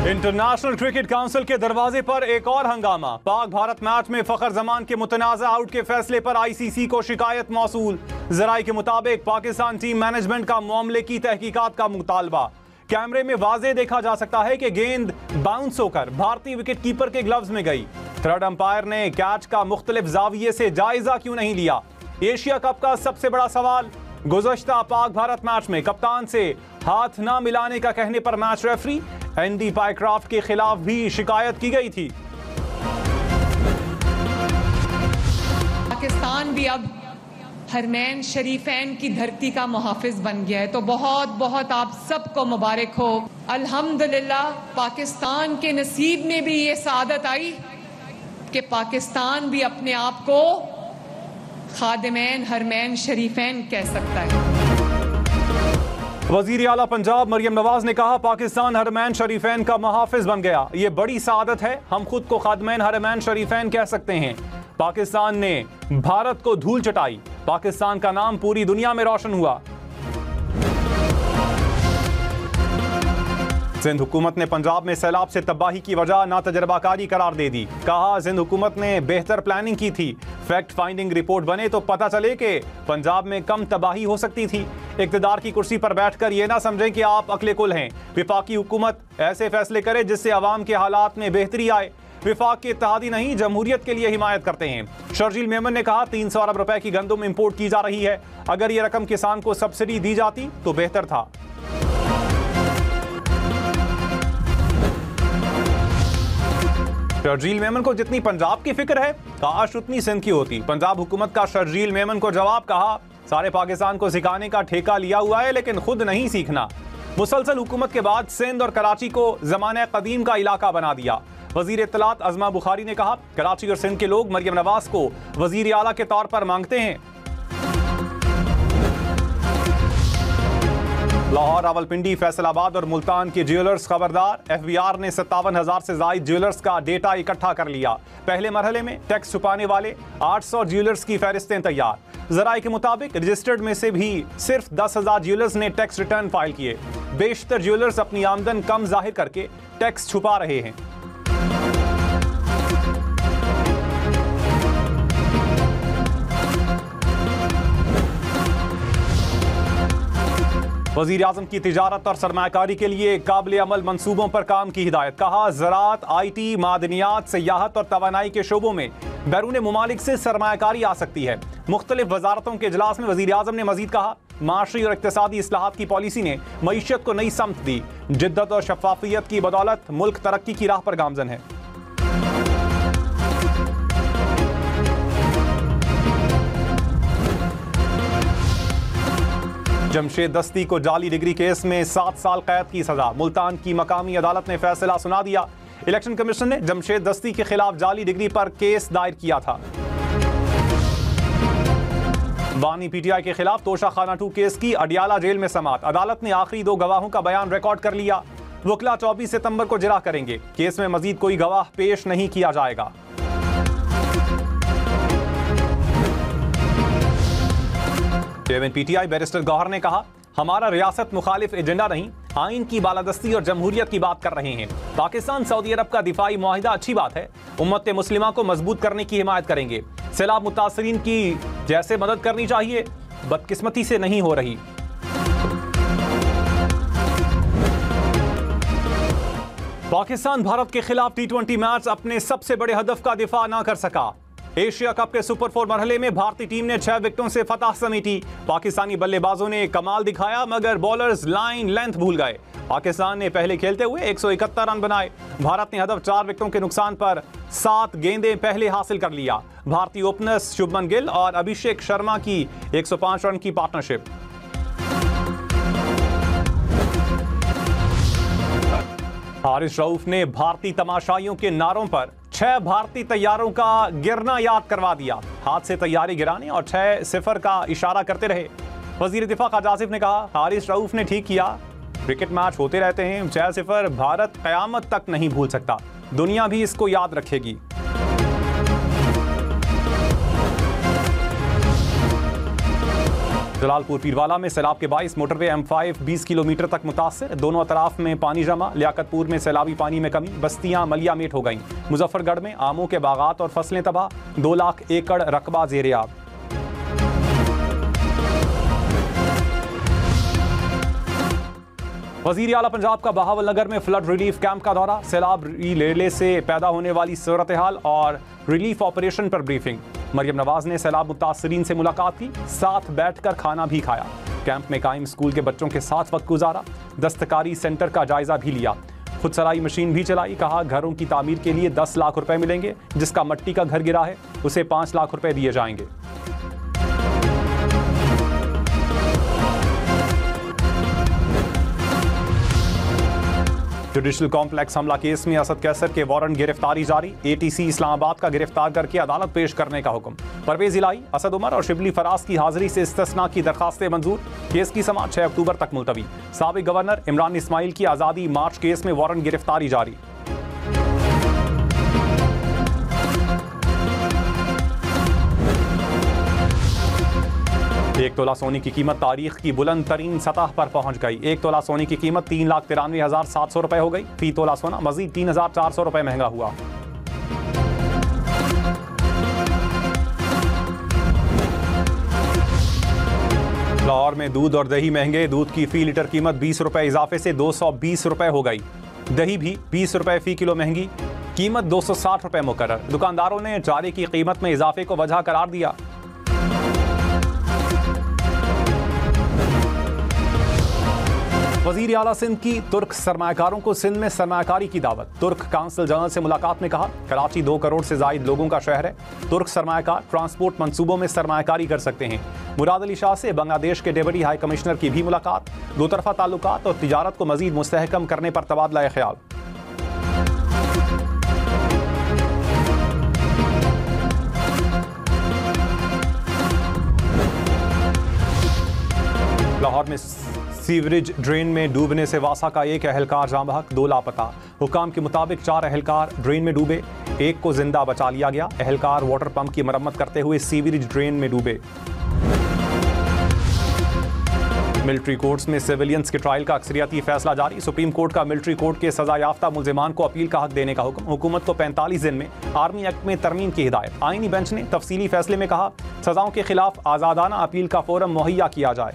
International cricket council के दरवाजे पर एक और हंगामा। पाक भारत मैच में फखर जमान के मुतनाज़ा आउट के फैसले पर आईसीसी को शिकायत मौसूल। जराये के मुताबिक पाकिस्तान टीम मैनेजमेंट का मामले की तहकीकात का मुतालबा। कैमरे में वाज़े देखा जा सकता है कि गेंद बाउंस होकर भारतीय विकेट कीपर के ग्लव्स में गई। थर्ड अंपायर ने कैच का मुख्तलिफ जाविये से जायजा क्यों नहीं लिया? एशिया कप का सबसे बड़ा सवाल। गुज़श्ता पाक भारत मैच में कप्तान से हाथ न मिलाने का कहने पर मैच रेफरी एंडी पायक्राफ्ट के खिलाफ भी शिकायत की गई थी। पाकिस्तान भी अब हरमैन शरीफैन की धरती का मुहाफिज बन गया है, तो बहुत बहुत आप सबको मुबारक हो। अल्हम्दुलिल्लाह पाकिस्तान के नसीब में भी ये सादत आई कि पाकिस्तान भी अपने आप को खादिमैन हरमैन शरीफैन कह सकता है। वजीर आला पंजाब मरियम नवाज ने कहा, पाकिस्तान हरमैन शरीफैन का मुहाफिज बन गया। ये बड़ी सादत है, हम खुद को खादिमैन हरमैन शरीफैन कह सकते हैं। पाकिस्तान ने भारत को धूल चटाई, पाकिस्तान का नाम पूरी दुनिया में रोशन हुआ। सिंध हुकूमत ने पंजाब में सैलाब से तबाही की वजह नातजर्बाकारी करार दे दी। कहा, सिंध हुकूमत ने बेहतर प्लानिंग की थी। फैक्ट फाइंडिंग रिपोर्ट बने तो पता चले कि पंजाब में कम तबाही हो सकती थी। इक़्तिदार की कुर्सी पर बैठकर ये ना समझें कि आप अक्ले कुल हैं। विफाकी हुकूमत ऐसे फैसले करे जिससे अवाम के हालात में बेहतरी आए। विफाक के इत्तेहादी नहीं, जमहूरियत के लिए हिमायत करते हैं। शर्जील मेमन ने कहा, 300 अरब रुपए की गंदम इंपोर्ट की जा रही है। अगर ये रकम किसान को सब्सिडी दी जाती तो बेहतर था। शर्जील मेमन को जितनी पंजाब की फिक्र है, काश उतनी सिंध की होती। पंजाब हुकूमत का शर्जील मेमन को जवाब, कहा, सारे पाकिस्तान को सिखाने का ठेका लिया हुआ है लेकिन खुद नहीं सीखना। मुसलसल हुकूमत के बाद सिंध और कराची को ज़माने कदीम का इलाका बना दिया। वजीर इत्तलात अज़मा बुखारी ने कहा, कराची और सिंध के लोग मरियम नवाज को वजीर आला के तौर पर मांगते हैं। लाहौर, रावलपिंडी, फैसलाबाद और मुल्तान के ज्वेलर्स खबरदार। FBI ने 57,000 से ज़ायद ज्वेलर्स का डेटा इकट्ठा कर लिया। पहले मरहले में टैक्स छुपाने वाले 800 ज्वेलर्स की फहरिस्तें तैयार। ज़राए के मुताबिक रजिस्टर्ड में से भी सिर्फ 10,000 ज्वेलर्स ने टैक्स रिटर्न फाइल किए। बेशतर ज्वेलर्स अपनी आमदन कम जाहिर करके टैक्स छुपा रहे हैं। वज़ीर आज़म की तिजारत और सरमायाकारी के लिए काबिल अमल मंसूबों पर काम की हिदायत। कहा, ज़राअत, IT, मादनियात, सियाहत और तवानाई के शोबों में बैरून मुमालिक से सरमायाकारी आ सकती है। मुख्तलिफ वजारतों के इजलास में वज़ीर आज़म ने मजीद कहा, माशी और इक़्तिसादी इस्लाहात की पॉलिसी ने मईशत को नई समत दी। जिद्दत और शफाफियत की बदौलत मुल्क तरक्की की राह पर गामजन है। जमशेद दस्ती को जाली डिग्री केस में 7 साल कैद की सजा। मुल्तान की मकामी अदालत ने फैसला सुना दिया। इलेक्शन कमीशन ने जमशेद दस्ती के खिलाफ जाली डिग्री पर केस दायर किया था। बानी PTI के खिलाफ तोशा खाना 2 केस की अडियाला जेल में समाअत। अदालत ने आखिरी 2 गवाहों का बयान रिकॉर्ड कर लिया। वकला 24 सितंबर को जिरा करेंगे। केस में मजीद कोई गवाह पेश नहीं किया जाएगा। चेयरमैन PTI बैरिस्टर गौहर ने कहा, हमारा रियासत मुखालिफ एजेंडा नहीं, आइन की बालादस्ती और जमहूरियत की बात कर रहे हैं। पाकिस्तान सऊदी अरब का दिफाई मुआहिदा अच्छी बात है। उम्मत मुस्लिमा को मजबूत करने की हिमायत करेंगे। सैलाब मुतासरीन की जैसे मदद करनी चाहिए, बदकिस्मती से नहीं हो रही। पाकिस्तान भारत के खिलाफ T20 मैच अपने सबसे बड़े हदफ का दिफा ना कर सका। एशिया कप के सुपर 4 मरहले में भारतीय टीम ने 6 विकेटों से फतह समेटी। पाकिस्तानी बल्लेबाजों ने कमाल दिखाया मगर बॉलर्स लाइन लेंथ भूल गए। पाकिस्तान ने पहले खेलते हुए 171 रन बनाए। भारत ने हदफ 4 विकेटों के नुकसान पर 7 गेंदें पहले हासिल कर लिया। भारतीय ओपनर्स शुभमन गिल और अभिषेक शर्मा की 105 रन की पार्टनरशिप। हारिस रऊफ ने भारतीय तमाशाइयों के नारों पर 6 भारतीय तैयारों का गिरना याद करवा दिया। हाथ से तैयारी गिराने और 6-0 का इशारा करते रहे। वजीर दिफा ख्वाजा आसिफ ने कहा, हारिस रऊफ ने ठीक किया। क्रिकेट मैच होते रहते हैं, 6-0 भारत कयामत तक नहीं भूल सकता। दुनिया भी इसको याद रखेगी। जलालपुर पीरवाला में सैलाब के बाइस मोटरवे M5 20 किलोमीटर तक मुतासिर, दोनों अतराफ में पानी जमा। लियाकतपुर में सैलाबी पानी में कमी, बस्तियां मलिया मेट हो गईं। मुजफ्फरगढ़ में आमों के बागात और फसलें तबाह, 2 लाख एकड़ रकबा ज़ेर-ए-आब। वज़ीर आला पंजाब का बहावलनगर में फ्लड रिलीफ कैंप का दौरा, सैलाब लेले से पैदा होने वाली सूरत हाल और रिलीफ ऑपरेशन पर ब्रीफिंग। मरियम नवाज ने सैलाब मुतासरीन से मुलाकात की, साथ बैठकर खाना भी खाया। कैंप में कायम स्कूल के बच्चों के साथ वक्त गुजारा, दस्तकारी सेंटर का जायजा भी लिया। खुद सराई मशीन भी चलाई, कहा घरों की तामीर के लिए 10 लाख रुपए मिलेंगे, जिसका मट्टी का घर गिरा है उसे 5 लाख रुपए दिए जाएंगे। जुडिशल कॉम्प्लेक्स हमला केस में असद कैसर के वारंट गिरफ्तारी जारी, ATC इस्लामाबाद का गिरफ्तार करके अदालत पेश करने का हुक्म। परवेज इलाही, असद उमर और शिबली फराज की हाजिरी से इस्तिस्ना की दरखास्तें मंजूर, केस की समाअत 6 अक्टूबर तक मुलतवी। साबिक गवर्नर इमरान इस्माइल की आज़ादी मार्च केस में वारंट गिरफ्तारी जारी। एक तोला सोने की कीमत तारीख की बुलंद तरीन सतह पर पहुंच गई। 1 तोला सोने की कीमत 3,93,700 रुपए हो गई। फी तोला सोना मजीद 3,400 रुपए महंगा हुआ। लाहौर में दूध और दही महंगे, दूध की फी लीटर कीमत 20 रुपए इजाफे से 220 रुपए हो गई। दही भी 20 रुपए फी किलो महंगी, कीमत 260 रुपए मुकर्रर। दुकानदारों ने चारे की कीमत में इजाफे को वजह करार दिया। वज़ीर आला सिंध की तुर्क सरमायाकारों को सिंध में सरमायाकारी की दावत। तुर्क काउंसिल जनरल से मुलाकात में कहा, कराची 2 करोड़ से जायद लोगों का शहर है। तुर्क सरमायाकार ट्रांसपोर्ट मंसूबों में सरमायाकारी कर सकते हैं। मुराद अली शाह से बांग्लादेश के डेप्यूटी हाई कमिश्नर की भी मुलाकात। 2 तरफा ताल्लुकात और तिजारत को मजीद मुस्तहकम करने पर तबादला ख्याल। लाहौर में सीवरेज ड्रेन में डूबने से वासा का एक अहलकार जाँ बहक, 2 लापता। हुकाम के मुताबिक 4 अहलकार ड्रेन में डूबे, 1 को जिंदा बचा लिया गया। अहलकार वाटर पंप की मरम्मत करते हुए सीवरेज ड्रेन में डूबे। मिलिट्री कोर्ट्स में सिविलियंस के ट्रायल का अक्सरियती फैसला जारी। सुप्रीम कोर्ट का मिलिट्री कोर्ट के सजा याफ्ता मुल्जिमान को अपील का हक देने का हुक्म। हुकूमत को 45 दिन में आर्मी एक्ट में तरमीम की हिदायत। आईनी बेंच ने तफसीली फैसले में कहा, सजाओं के खिलाफ आज़ादाना अपील का फोरम मुहैया किया जाए।